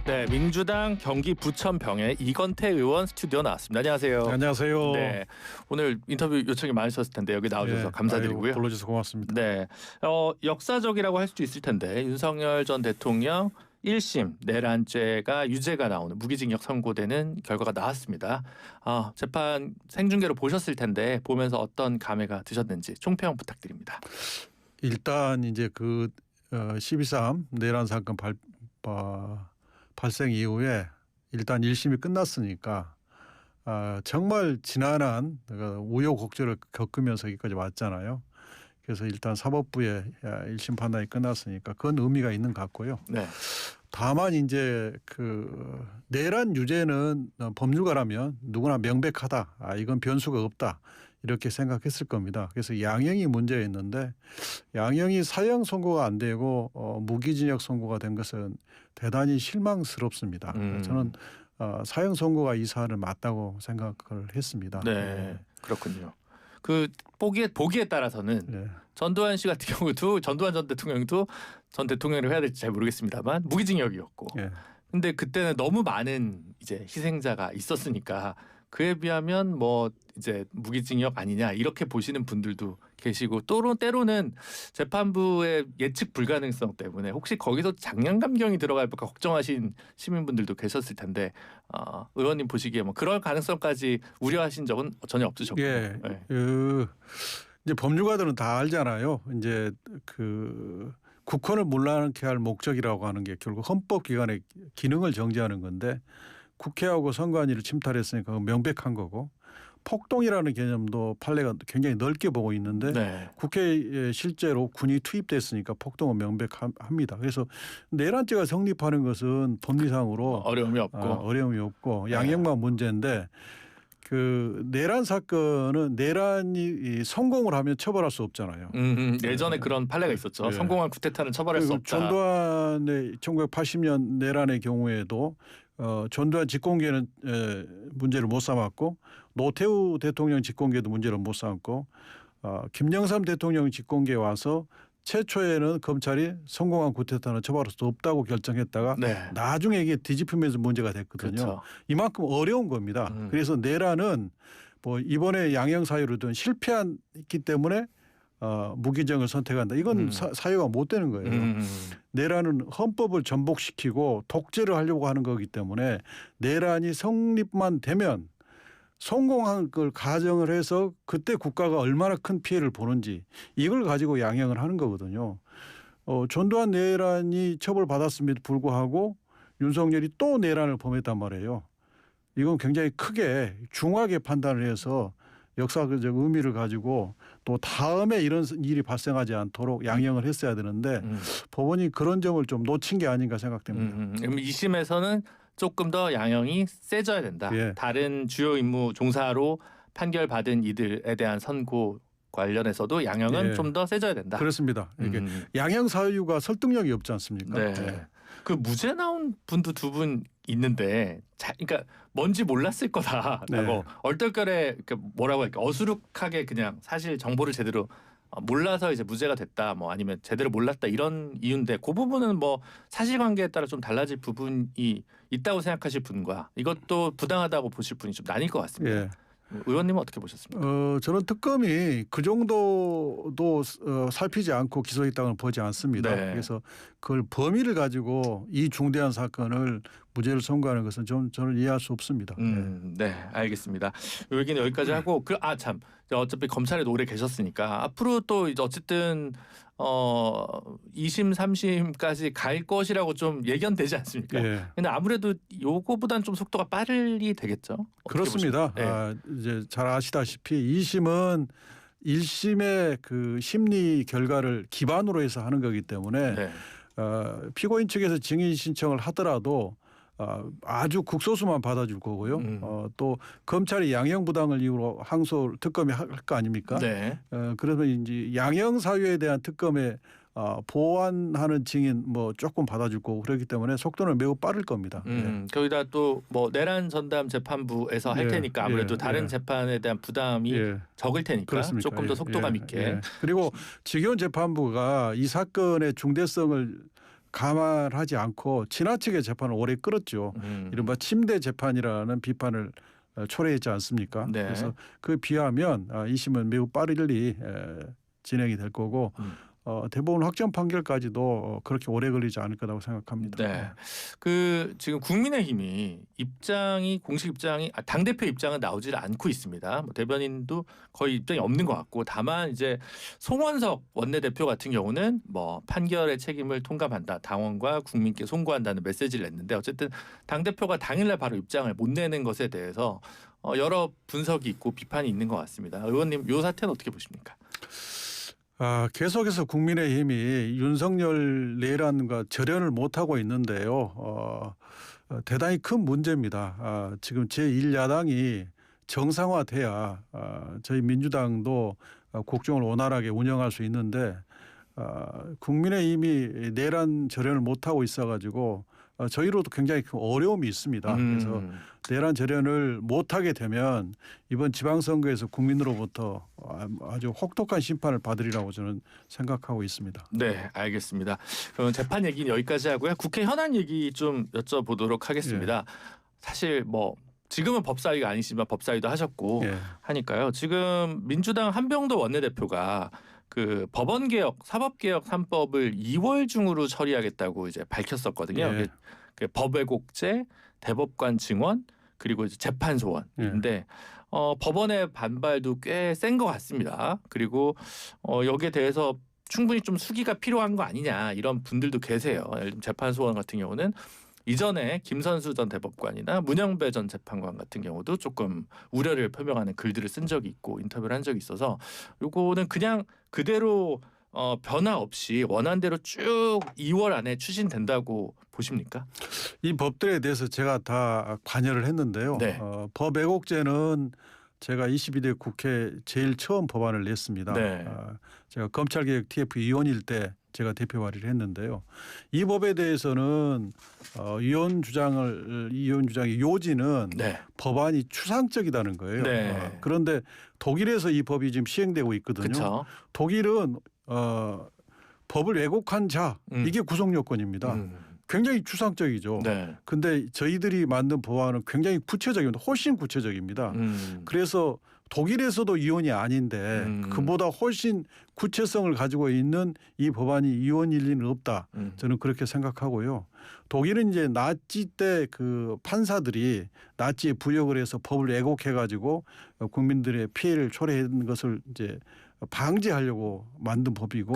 네, 민주당 경기 부천병의 이건태 의원 스튜디오 나왔습니다. 안녕하세요. 안녕하세요. 네, 오늘 인터뷰 요청이 많으셨을 텐데 여기 나와주셔서 감사드리고요. 불러주셔서 고맙습니다. 네, 역사적이라고 할 수도 있을 텐데 윤석열 전 대통령 1심 내란죄가 유죄가 나오는 무기징역 선고되는 결과가 나왔습니다. 재판 생중계로 보셨을 텐데 보면서 어떤 감회가 드셨는지 총평 부탁드립니다. 일단 이제 그 12.3 내란 사건 발생 이후에 일단 1심이 끝났으니까 정말 지난한 우여곡절을 겪으면서 여기까지 왔잖아요. 그래서 일단 사법부의 1심 판단이 끝났으니까 그건 의미가 있는 것 같고요. 네. 다만 이제 그 내란 유죄는 법률가라면 누구나 명백하다. 이건 변수가 없다. 이렇게 생각했을 겁니다. 그래서 양형이 문제였는데 양형이 사형 선고가 안 되고 무기징역 선고가 된 것은 대단히 실망스럽습니다. 저는 사형 선고가 이 사안은 맞다고 생각을 했습니다. 네, 그렇군요. 그 보기에 따라서는 네. 전두환 씨 같은 경우도 전두환 전 대통령도 전 대통령을 해야 될지 잘 모르겠습니다만 무기징역이었고, 예. 근데 그때는 너무 많은 이제 희생자가 있었으니까 그에 비하면 뭐 이제 무기징역 아니냐 이렇게 보시는 분들도 계시고 때로는 재판부의 예측 불가능성 때문에 혹시 거기서 장량감경이 들어갈까 걱정하신 시민분들도 계셨을 텐데 의원님 보시기에 뭐 그럴 가능성까지 우려하신 적은 전혀 없으셨고. 예. 네. 이제 법률가들은 다 알잖아요. 이제 그 국헌을 문란케 할 목적이라고 하는 게 결국 헌법기관의 기능을 정지하는 건데 국회하고 선관위를 침탈했으니까 그건 명백한 거고 폭동이라는 개념도 판례가 굉장히 넓게 보고 있는데 네. 국회에 실제로 군이 투입됐으니까 폭동은 명백합니다. 그래서 내란죄가 성립하는 것은 법리상으로 어려움이 없고 양형만 문제인데 그 내란 사건은 내란이 성공을 하면 처벌할 수 없잖아요. 예전에 그런 판례가 있었죠. 네. 성공한 쿠데타는 처벌할 수 없다. 전두환의 1980년 내란의 경우에도 전두환 직공계는 문제를 못 삼았고 노태우 대통령 직공계도 문제를 못 삼았고 김영삼 대통령 직공계에 와서 최초에는 검찰이 성공한 쿠데타는 처벌할 수 없다고 결정했다가 네. 나중에 이게 뒤집히면서 문제가 됐거든요. 그렇죠. 이만큼 어려운 겁니다. 그래서 내란은 뭐 이번에 양형 사유로든 실패했기 때문에 무기징역을 선택한다. 이건 사유가 못 되는 거예요. 내란은 헌법을 전복시키고 독재를 하려고 하는 거기 때문에 내란이 성립만 되면 성공한 걸 가정을 해서 그때 국가가 얼마나 큰 피해를 보는지 이걸 가지고 양형을 하는 거거든요. 전두환 내란이 처벌받았음에도 불구하고 윤석열이 또 내란을 범했단 말이에요. 이건 굉장히 크게 중하게 판단을 해서 역사적 의미를 가지고 또 다음에 이런 일이 발생하지 않도록 양형을 했어야 되는데 법원이 그런 점을 좀 놓친 게 아닌가 생각됩니다. 그럼 2심에서는 조금 더 양형이 세져야 된다. 예. 다른 주요 임무 종사로 판결받은 이들에 대한 선고 관련해서도 양형은 예. 좀 더 세져야 된다. 그렇습니다. 이게 양형 사유가 설득력이 없지 않습니까? 네. 네. 그 무죄 나온 분도 두 분 있는데, 그러니까 뭔지 몰랐을 거다라고 네. 얼떨결에 뭐라고 할까 어수룩하게 그냥 사실 정보를 제대로 몰라서 이제 무죄가 됐다, 뭐 아니면 제대로 몰랐다 이런 이유인데 그 부분은 뭐 사실관계에 따라 좀 달라질 부분이 있다고 생각하실 분과 이것도 부당하다고 보실 분이 좀 나뉠 것 같습니다. 예. 의원님은 어떻게 보셨습니까? 저는 특검이 그 정도도 살피지 않고 기소했다고는 보지 않습니다. 네. 그래서 그걸 범위를 가지고 이 중대한 사건을 무죄를 선고하는 것은 저는 이해할 수 없습니다. 네, 알겠습니다. 이 얘기는 여기까지 하고 참 어차피 검찰에 오래 계셨으니까 앞으로 또 이제 어쨌든 2심, 3심까지 갈 것이라고 좀 예견되지 않습니까? 예. 근데 아무래도 요거보다는 좀 속도가 빨리 되겠죠? 그렇습니다. 네. 이제 잘 아시다시피 2심은 1심의 그 심리 결과를 기반으로 해서 하는 거기 때문에 네. 피고인 측에서 증인 신청을 하더라도 아주 극소수만 받아줄 거고요. 또 검찰이 양형 부당을 이유로 항소 특검이 할 거 아닙니까? 네. 그러면 이제 양형 사유에 대한 특검에 보완하는 증인 뭐 조금 받아줄 거고 그렇기 때문에 속도는 매우 빠를 겁니다. 거기다 또 뭐 내란 전담 재판부에서 할 테니까 아무래도 다른 재판에 대한 부담이 적을 테니까 그렇습니까? 조금 더 속도감 있게. 그리고 직원 재판부가 이 사건의 중대성을 감안하지 않고 지나치게 재판을 오래 끌었죠. 이른바 침대 재판이라는 비판을 초래했지 않습니까? 네. 그래서 그 비하면 2심은 매우 빠르리 진행이 될 거고 대법원 확정 판결까지도 그렇게 오래 걸리지 않을 거라고 생각합니다. 네. 그 지금 국민의힘이 공식 입장이 당 대표 입장은 나오질 않고 있습니다. 뭐 대변인도 거의 입장이 없는 것 같고 다만 이제 송원석 원내대표 같은 경우는 뭐 판결의 책임을 통감한다, 당원과 국민께 송구한다는 메시지를 냈는데 어쨌든 당 대표가 당일날 바로 입장을 못 내는 것에 대해서 여러 분석이 있고 비판이 있는 것 같습니다. 의원님, 이 사태는 어떻게 보십니까? 계속해서 국민의힘이 윤석열 내란과 절연을 못하고 있는데요. 대단히 큰 문제입니다. 지금 제1야당이 정상화돼야 저희 민주당도 국정을 원활하게 운영할 수 있는데 국민의힘이 내란 절연을 못하고 있어가지고 저희로도 굉장히 큰 어려움이 있습니다. 그래서 내란 절연을 못하게 되면 이번 지방선거에서 국민으로부터 아주 혹독한 심판을 받으리라고 저는 생각하고 있습니다. 네, 알겠습니다. 그럼 재판 얘기는 여기까지 하고요. 국회 현안 얘기 좀 여쭤보도록 하겠습니다. 사실 뭐 지금은 법사위가 아니시지만 법사위도 하셨고 하니까요. 지금 민주당 한병도 원내대표가 그 법원 개혁, 사법 개혁 3법을 2월 중으로 처리하겠다고 이제 밝혔었거든요. 그 법외국제, 대법관 증원, 그리고 이제 재판 소원인데 법원의 반발도 꽤 센 것 같습니다. 그리고 여기에 대해서 충분히 좀 수기가 필요한 거 아니냐 이런 분들도 계세요. 예를 들면 재판 소원 같은 경우는 이전에 김선수 전 대법관이나 문영배 전 재판관 같은 경우도 조금 우려를 표명하는 글들을 쓴 적이 있고 인터뷰를 한 적이 있어서 요거는 그냥 그대로 변화 없이 원안대로 쭉 2월 안에 추진된다고 보십니까? 이 법들에 대해서 제가 다 관여를 했는데요. 네. 법외국제는 제가 22대 국회 제일 처음 법안을 냈습니다. 네. 제가 검찰개혁 TF 위원일 때 제가 대표 발의를 했는데요. 이 법에 대해서는 위원 주장의 요지는 네. 법안이 추상적이다는 거예요. 네. 그런데 독일에서 이 법이 지금 시행되고 있거든요. 그쵸? 독일은 법을 왜곡한 자 이게 구속 요건입니다. 굉장히 추상적이죠. 네. 근데 저희들이 만든 법안은 굉장히 구체적입니다. 훨씬 구체적입니다. 그래서 독일에서도 이혼이 아닌데 그보다 훨씬 구체성을 가지고 있는 이 법안이 이혼일 리는 없다. 저는 그렇게 생각하고요. 독일은 이제 나치 때 그 판사들이 나치에 부역을 해서 법을 왜곡해 가지고 국민들의 피해를 초래한 것을 이제 방지하려고 만든 법이고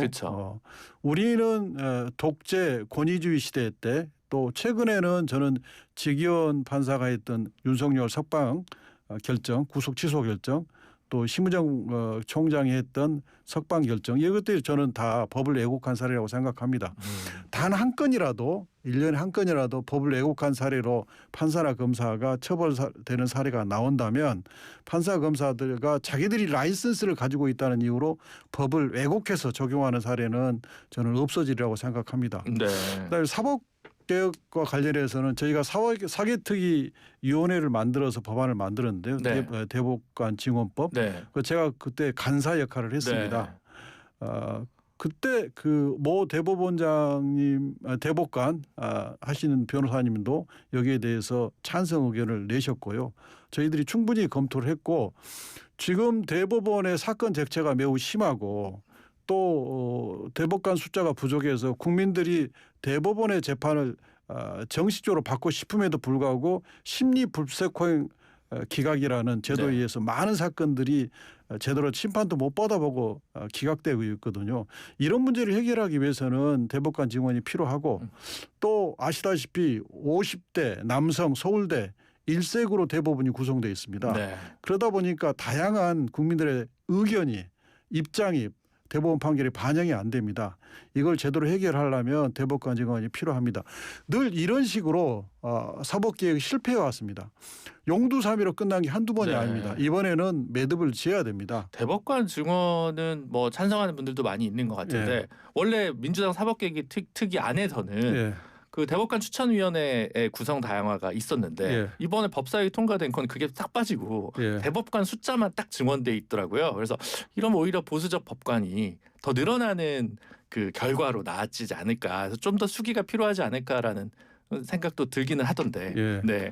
우리는 독재 권위주의 시대 때 또 최근에는 저는 직위원 판사가 했던 윤석열 석방 결정, 구속 취소 결정 또 심우정 총장이 했던 석방 결정 이것들이 저는 다 법을 왜곡한 사례라고 생각합니다. 단 한 건이라도 1년에 한 건이라도 법을 왜곡한 사례로 판사나 검사가 처벌되는 사례가 나온다면 판사 검사들과 자기들이 라이선스를 가지고 있다는 이유로 법을 왜곡해서 적용하는 사례는 저는 없어지리라고 생각합니다. 네. 그다음에 사법 개혁과 관련해서는 저희가 사개특위 위원회를 만들어서 법안을 만들었는데요. 네. 대법관 증원법. 네. 제가 그때 간사 역할을 했습니다. 그때 그 모 대법원장님, 대법관 하시는 변호사님도 여기에 대해서 찬성 의견을 내셨고요. 저희들이 충분히 검토를 했고 지금 대법원의 사건 적체가 매우 심하고 또 대법관 숫자가 부족해서 국민들이 대법원의 재판을 정식적으로 받고 싶음에도 불구하고 심리불색호행 기각이라는 제도에 의해서 많은 사건들이 제대로 심판도 못 받아보고 기각되고 있거든요. 이런 문제를 해결하기 위해서는 대법관 증원이 필요하고 또 아시다시피 50대 남성 서울대 일색으로 대법원이 구성되어 있습니다. 네. 그러다 보니까 다양한 국민들의 의견이 입장이 대법원 판결에 반영이 안 됩니다. 이걸 제대로 해결하려면 대법관 증원이 필요합니다. 늘 이런 식으로 사법개혁이 실패해 왔습니다. 용두사미로 끝난 게 한두 번이 아닙니다. 이번에는 매듭을 지어야 됩니다. 대법관 증원은 뭐 찬성하는 분들도 많이 있는 것 같은데 원래 민주당 사법개혁 특위 안에서는 그 대법관 추천위원회의 구성 다양화가 있었는데 이번에 법사위 통과된 건 그게 싹 빠지고 대법관 숫자만 딱 증원돼 있더라고요. 그래서 이러면 오히려 보수적 법관이 더 늘어나는 그 결과로 나아지지 않을까. 그래서 좀 더 수기가 필요하지 않을까라는 생각도 들기는 하던데. 예. 네.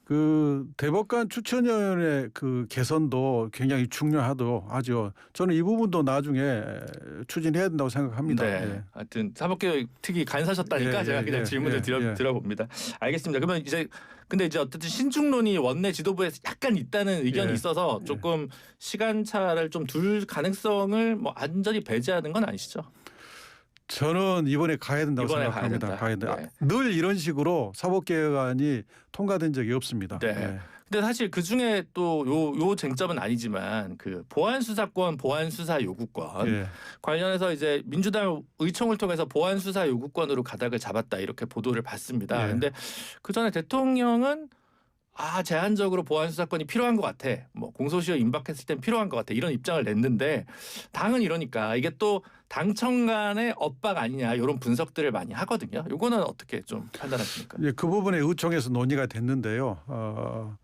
그 대법관 추천위원회 그 개선도 굉장히 중요하도 하죠. 저는 이 부분도 나중에 추진해야 된다고 생각합니다. 네. 예. 하여튼 사법개혁 특위 간사셨다니까 예, 제가 예, 그냥 예, 질문을 예. 드려봅니다. 알겠습니다. 그러면 이제 근데 이제 어쨌든 신중론이 원내 지도부에서 약간 있다는 의견이 예, 있어서 조금 시간차를 좀 둘 가능성을 뭐 완전히 배제하는 건 아니시죠? 저는 이번에 가야 된다고 이번에 생각합니다. 가야 된다. 가야 된다. 늘 이런 식으로 사법개혁안이 통과된 적이 없습니다. 네. 예. 근데 사실 그 중에 또 요 쟁점은 아니지만 그 보안 수사권, 보안 수사 요구권 예. 관련해서 이제 민주당 의총을 통해서 보안 수사 요구권으로 가닥을 잡았다 이렇게 보도를 봤습니다. 예. 근데 그 전에 대통령은 제한적으로 보안 수사권이 필요한 것 같아. 뭐 공소시효 임박했을 땐 필요한 것 같아. 이런 입장을 냈는데 당은 이러니까 이게 또 당청 간의 엇박 아니냐 이런 분석들을 많이 하거든요. 요거는 어떻게 좀 판단하십니까? 예, 그 부분에 의총에서 논의가 됐는데요.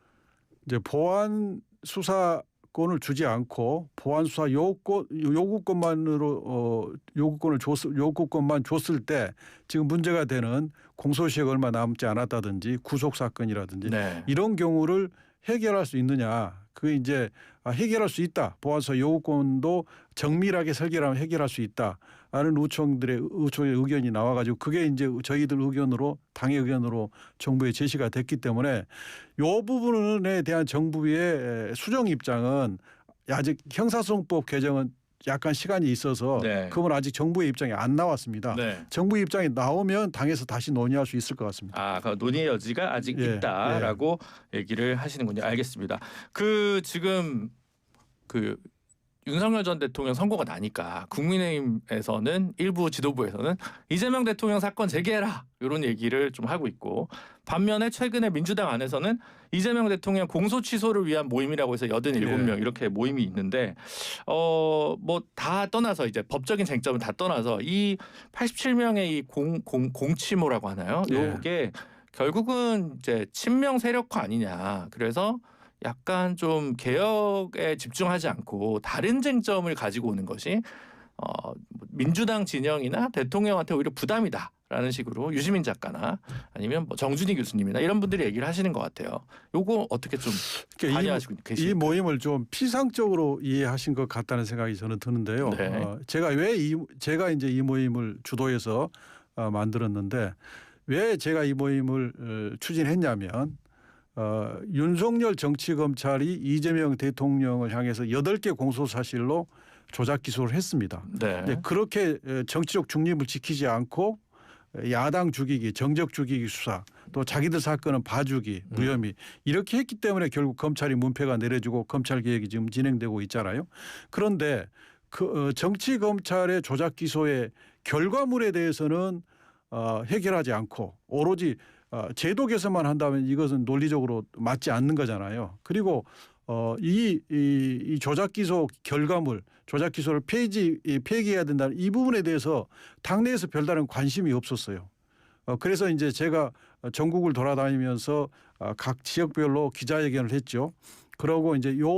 이제 보안 수사권을 주지 않고 보안 수사 요구권만 줬을 때 지금 문제가 되는 공소시효가 얼마 남지 않았다든지 구속 사건이라든지 네. 이런 경우를 해결할 수 있느냐. 그게 이제 해결할 수 있다. 보안수사 요구권도 정밀하게 설계하면 해결할 수 있다. 라는 의총의 의견이 나와가지고 그게 이제 저희들 의견으로 당의 의견으로 정부에 제시가 됐기 때문에 이 부분에 대한 정부의 수정 입장은 아직 형사소송법 개정은 약간 시간이 있어서 네. 그건 아직 정부의 입장이 안 나왔습니다. 네. 정부 입장이 나오면 당에서 다시 논의할 수 있을 것 같습니다. 그 논의의 여지가 아직 예, 있다라고 얘기를 하시는군요. 알겠습니다. 그 지금 그 윤석열 전 대통령 선고가 나니까 국민의힘에서는 일부 지도부에서는 이재명 대통령 사건 재개해라 이런 얘기를 좀 하고 있고 반면에 최근에 민주당 안에서는 이재명 대통령 공소 취소를 위한 모임이라고 해서 87명 이렇게 모임이 있는데 뭐 다 떠나서 이제 법적인 쟁점은 다 떠나서 이 87명의 이 공치모라고 하나요? 요게 결국은 이제 친명 세력화 아니냐. 그래서 약간 좀 개혁에 집중하지 않고 다른 쟁점을 가지고 오는 것이 민주당 진영이나 대통령한테 오히려 부담이다라는 식으로 유시민 작가나 아니면 뭐 정준희 교수님이나 이런 분들이 얘기를 하시는 것 같아요. 요거 어떻게 좀 관여하시고 계십니까? 이 모임을 좀 피상적으로 이해하신 것 같다는 생각이 저는 드는데요. 네. 제가 이제 이 모임을 주도해서 만들었는데 왜 제가 이 모임을 추진했냐면 윤석열 정치검찰이 이재명 대통령을 향해서 8개 공소사실로 조작 기소를 했습니다. 네. 그렇게 정치적 중립을 지키지 않고 야당 죽이기, 정적 죽이기 수사, 또 자기들 사건은 봐주기, 무혐의 이렇게 했기 때문에 결국 검찰이 문패가 내려지고 검찰 개혁이 지금 진행되고 있잖아요. 그런데 그 정치검찰의 조작 기소의 결과물에 대해서는 해결하지 않고 오로지 제도 개선만 한다면 이것은 논리적으로 맞지 않는 거잖아요. 그리고 이 조작 기소 결과물, 조작 기소를 폐기해야 된다는 이 부분에 대해서 당내에서 별다른 관심이 없었어요. 그래서 이제 제가 전국을 돌아다니면서 각 지역별로 기자회견을 했죠. 그러고 이제 요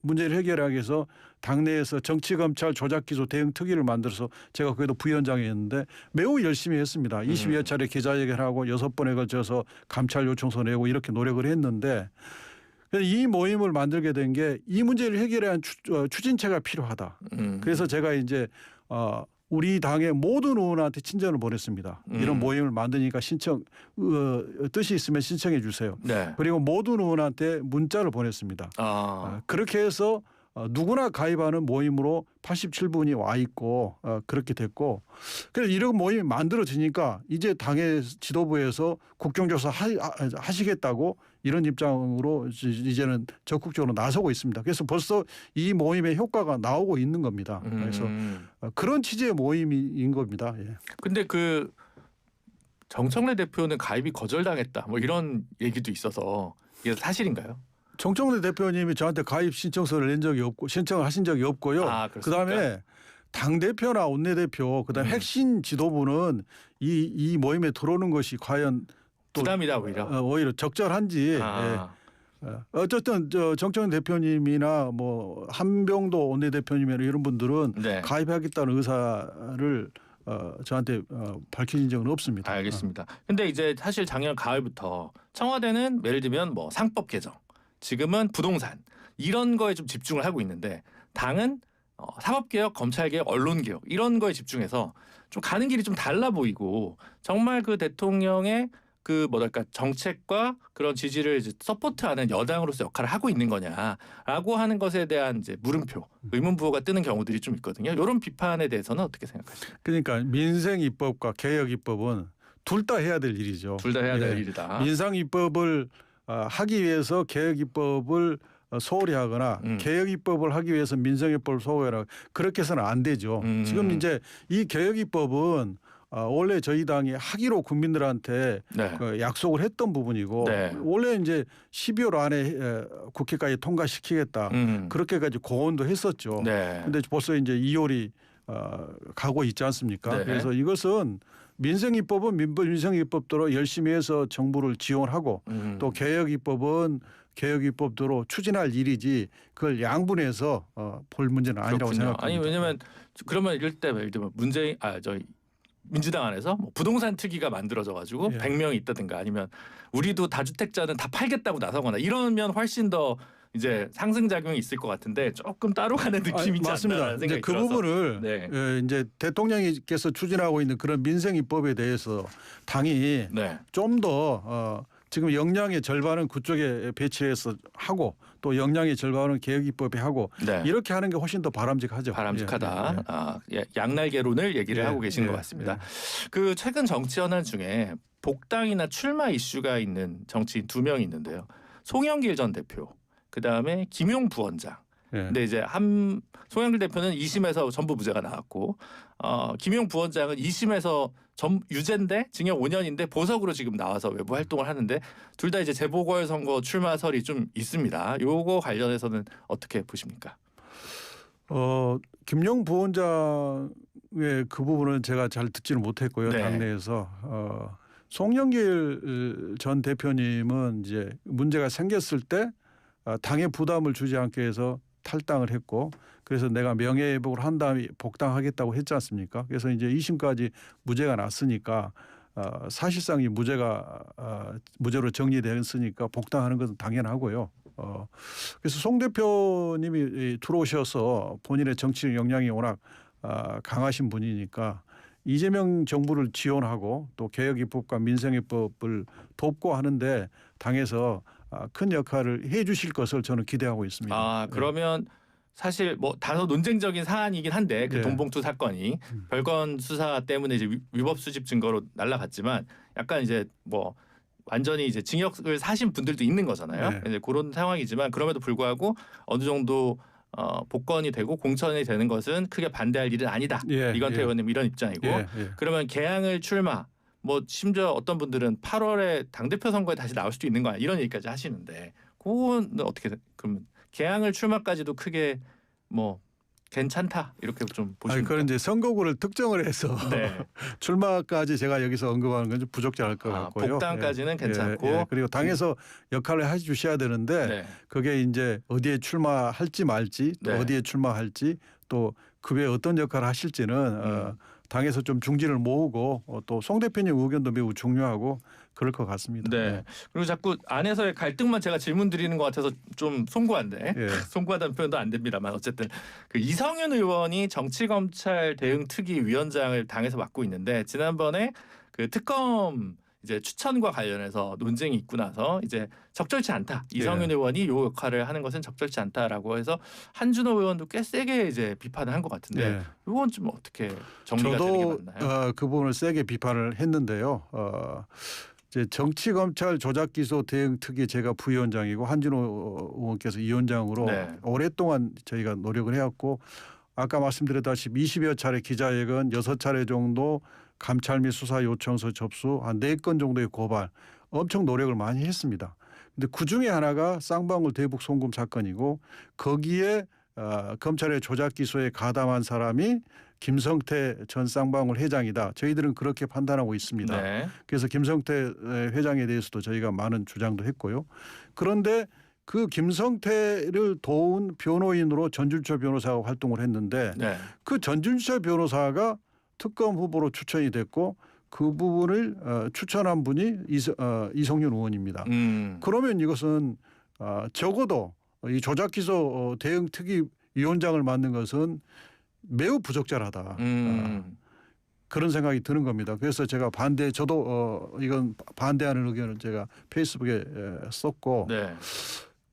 문제를 해결하기 위해서 당내에서 정치검찰 조작기소 대응 특위를 만들어서 제가 거기도 부위원장이었는데 매우 열심히 했습니다. 20여 차례 기자회견하고 6번에 걸쳐서 감찰 요청서 내고 이렇게 노력을 했는데 이 모임을 만들게 된 게 이 문제를 해결해야 하는 추진체가 필요하다. 그래서 제가 이제 우리 당의 모든 의원한테 친전을 보냈습니다. 이런 모임을 만드니까 뜻이 있으면 신청해 주세요. 네. 그리고 모든 의원한테 문자를 보냈습니다. 그렇게 해서 누구나 가입하는 모임으로 87분이 와 있고 그렇게 됐고 그래서 이런 모임이 만들어지니까 이제 당의 지도부에서 국정조사 하시겠다고 이런 입장으로 이제는 적극적으로 나서고 있습니다. 그래서 벌써 이 모임의 효과가 나오고 있는 겁니다. 그래서 그런 취지의 모임인 겁니다. 예. 근데 그 정청래 대표는 가입이 거절당했다 뭐 이런 얘기도 있어서 이게 사실인가요? 정청래 대표님이 저한테 가입 신청서를 낸 적이 없고 신청을 하신 적이 없고요. 그다음에 당 대표나 원내대표 그다음에 핵심 지도부는 이 모임에 들어오는 것이 과연 또 부담이다 오히려 적절한지 어쨌든 정청래 대표님이나 뭐 한병도 원내대표님이나 이런 분들은 네. 가입하겠다는 의사를 저한테 밝힌 적은 없습니다. 알겠습니다. 근데 이제 사실 작년 가을부터 청와대는 예를 들면 뭐 상법 개정, 지금은 부동산 이런 거에 좀 집중을 하고 있는데 당은 사법개혁, 검찰개혁, 언론개혁 이런 거에 집중해서 좀 가는 길이 좀 달라 보이고 정말 그 대통령의 그 뭐랄까 정책과 그런 지지를 이제 서포트하는 여당으로서 역할을 하고 있는 거냐라고 하는 것에 대한 이제 물음표, 의문부호가 뜨는 경우들이 좀 있거든요. 이런 비판에 대해서는 어떻게 생각하십니까? 그러니까 민생 입법과 개혁 입법은 둘 다 해야 될 일이죠. 둘 다 해야 될 예. 일이다. 민생 입법을 하기 위해서 개혁 입법을 소홀히 하거나 개혁 입법을 하기 위해서 민생 입법을 소홀히 하거나 그렇게 해서는 안 되죠. 지금 이제 이 개혁 입법은 원래 저희 당이 하기로 국민들한테 네. 약속을 했던 부분이고 네. 원래 이제 12월 안에 국회까지 통과시키겠다 그렇게까지 고언도 했었죠. 네. 근데 벌써 이제 2월이 가고 있지 않습니까? 네. 그래서 이것은 민생 입법은 민생 입법대로 열심히 해서 정부를 지원하고 또 개혁 입법은 개혁 입법대로 추진할 일이지 그걸 양분해서 볼 문제는 아니라고 그렇군요. 생각합니다. 아니 왜냐면 그러면 이럴 때 예를 들면 저희 민주당 안에서 뭐 부동산 특위가 만들어져 가지고 예. 100명이 있다든가 아니면 우리도 다주택자는 다 팔겠다고 나서거나 이러면 훨씬 더 이제 상승 작용이 있을 것 같은데 조금 따로 가는 느낌이지 맞습니다. 않나라는 생각이 이제 그 들어서. 부분을 네. 이제 대통령께서 추진하고 있는 그런 민생 입법에 대해서 당이 네. 좀 더 지금 역량의 절반은 그쪽에 배치해서 하고 또 역량의 절반은 개혁 입법에 하고 네. 이렇게 하는 게 훨씬 더 바람직하죠. 바람직하다. 양날개론을 얘기를 하고 계시는 것 같습니다. 그 최근 정치 현안 중에 복당이나 출마 이슈가 있는 정치인 2명이 있는데요. 송영길 전 대표, 그 다음에 김용 부원장. 근데 이제 송영길 대표는 2심에서 전부 무죄가 나왔고, 김용 부원장은 2심에서 유죄인데 징역 5년인데 보석으로 지금 나와서 외부 활동을 하는데 둘 다 이제 재보궐선거 출마설이 좀 있습니다. 요거 관련해서는 어떻게 보십니까? 김용 부원장의 그 부분은 제가 잘 듣지는 못했고요. 네. 당내에서 송영길 전 대표님은 이제 문제가 생겼을 때 당에 부담을 주지 않기 위해서 탈당을 했고 그래서 내가 명예회복을 한 다음에 복당하겠다고 했지 않습니까? 그래서 이제 2심까지 무죄가 났으니까 사실상 이 무죄로 정리되었으니까 복당하는 것은 당연하고요. 그래서 송 대표님이 들어오셔서 본인의 정치적 역량이 워낙 강하신 분이니까 이재명 정부를 지원하고 또 개혁 입법과 민생 입법을 돕고 하는데 당에서 큰 역할을 해 주실 것을 저는 기대하고 있습니다. 그러면 사실 뭐 다소 논쟁적인 사안이긴 한데 그 네. 돈봉투 사건이 별건 수사 때문에 이제 위법 수집 증거로 날라갔지만 약간 이제 뭐 완전히 이제 징역을 사신 분들도 있는 거잖아요. 네. 이제 그런 상황이지만 그럼에도 불구하고 어느 정도 복권이 되고 공천이 되는 것은 크게 반대할 일은 아니다. 이건태 의원님 이런 입장이고 그러면 개항을 출마 뭐 심지어 어떤 분들은 8월에 당대표 선거에 다시 나올 수도 있는 거 아니야 이런 얘기까지 하시는데 그거는 어떻게 그러면 개항을 출마까지도 크게 뭐 괜찮다 이렇게 좀 보십니까? 그런 이제 선거구를 특정을 해서 네. 출마까지 제가 여기서 언급하는 건 좀 부적절할 것 같고요. 복당까지는 괜찮고 그리고 당에서 역할을 해주셔야 되는데 그게 이제 어디에 출마할지 말지 또 어디에 출마할지 또 그 외에 어떤 역할을 하실지는 당에서 좀 중진을 모으고 또 송 대표님 의견도 매우 중요하고 그럴 것 같습니다. 네. 그리고 자꾸 안에서의 갈등만 제가 질문 드리는 것 같아서 좀 송구한데 송구하다는 표현도 안 됩니다만 어쨌든 그 이성윤 의원이 정치검찰 대응특위 위원장을 당에서 맡고 있는데 지난번에 그 특검 이제 추천과 관련해서 논쟁이 있고 나서 이제 적절치 않다. 이성윤 의원이 요 역할을 하는 것은 적절치 않다라고 해서 한준호 의원도 꽤 세게 이제 비판을 한 것 같은데 이건 좀 어떻게 정리가 되는 게 맞나요? 저도 그 부분을 세게 비판을 했는데요. 이제 정치검찰 조작기소 대응특위 제가 부위원장이고 한준호 의원께서 위원장으로 오랫동안 저희가 노력을 해왔고 아까 말씀드렸다시피 20여 차례 기자회견 6차례 정도 감찰 및 수사 요청서 접수 한 4건 정도의 고발 엄청 노력을 많이 했습니다. 근데 그중에 하나가 쌍방울 대북 송금 사건이고 거기에 검찰의 조작 기소에 가담한 사람이 김성태 전 쌍방울 회장이다. 저희들은 그렇게 판단하고 있습니다. 그래서 김성태 회장에 대해서도 저희가 많은 주장도 했고요. 그런데 그 김성태를 도운 변호인으로 전준철 변호사가 활동을 했는데 네. 그 전준철 변호사가 특검 후보로 추천이 됐고 그 부분을 추천한 분이 이성윤 의원입니다. 그러면 이것은 적어도 이 조작기소 대응특위위원장을 맡는 것은 매우 부적절하다. 그런 생각이 드는 겁니다. 그래서 제가 저도 이건 반대하는 의견을 제가 페이스북에 썼고 네.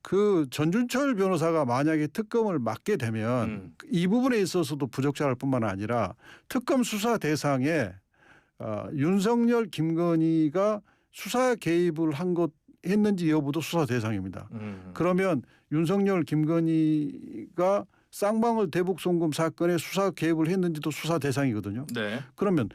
그 전준철 변호사가 만약에 특검을 맡게 되면 이 부분에 있어서도 부적절할 뿐만 아니라 특검 수사 대상에 윤석열, 김건희가 수사 개입을 했는지 여부도 수사 대상입니다. 그러면 윤석열, 김건희가 쌍방울 대북 송금 사건에 수사 개입을 했는지도 수사 대상이거든요. 네. 그러면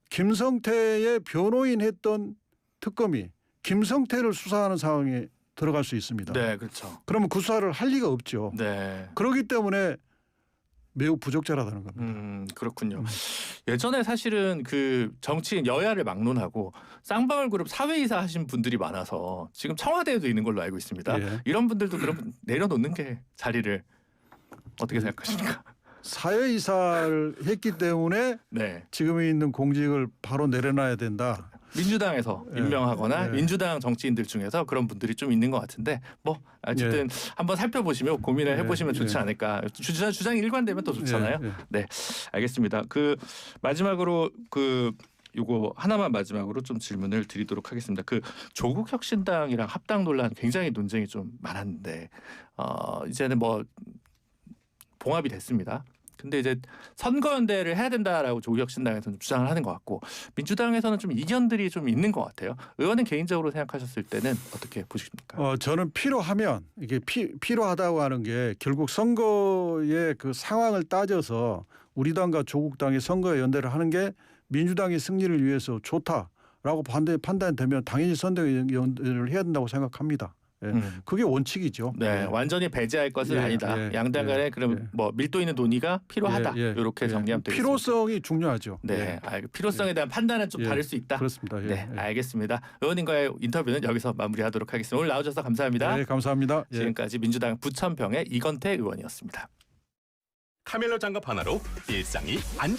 김성태의 변호인 했던 특검이 김성태를 수사하는 상황에 들어갈 수 있습니다. 네, 그렇죠. 그러면 그 수사를 할 리가 없죠. 네. 그렇기 때문에 매우 부적절하다는 겁니다. 그렇군요. 예전에 사실은 그 정치인 여야를 막론하고 쌍방울 그룹 사회이사 하신 분들이 많아서 지금 청와대에도 있는 걸로 알고 있습니다. 예. 이런 분들도 그럼 내려놓는 게 자리를 어떻게 생각하십니까? 사회이사를 했기 때문에 네. 지금 있는 공직을 바로 내려놔야 된다. 민주당에서 예. 임명하거나 예. 민주당 정치인들 중에서 그런 분들이 좀 있는 것 같은데 뭐 어쨌든 한번 살펴보시면 고민을 해보시면 좋지 않을까. 주장이 일관되면 또 좋잖아요. 네, 알겠습니다. 그 마지막으로 요거 하나만 마지막으로 좀 질문을 드리도록 하겠습니다. 그 조국 혁신당이랑 합당 논란 굉장히 논쟁이 좀 많았는데 이제는 뭐 봉합이 됐습니다. 근데 이제 선거연대를 해야 된다라고 조국 혁신당에서는 주장을 하는 것 같고 민주당에서는 좀 이견들이 좀 있는 것 같아요. 의원은 개인적으로 생각하셨을 때는 어떻게 보십니까? 저는 필요하면 이게 필요하다고 하는 게 결국 선거의 그 상황을 따져서 우리 당과 조국 당이 선거 연대를 하는 게 민주당의 승리를 위해서 좋다라고 판단되면 당연히 선거 연대를 해야 된다고 생각합니다. 예. 그게 원칙이죠. 네, 완전히 배제할 것은 아니다. 양당 간에 그럼 뭐 밀도 있는 논의가 필요하다. 이렇게 정리하면 되겠습니다. 필요성이 중요하죠. 네, 필요성에 대한 판단은 좀 다를 수 있다. 그렇습니다. 네, 알겠습니다. 의원님과의 인터뷰는 여기서 마무리하도록 하겠습니다. 오늘 나와주셔서 감사합니다. 네, 감사합니다. 지금까지 민주당 부천평의 이건태 의원이었습니다. 카멜로 장갑 하나로 일상이 안전.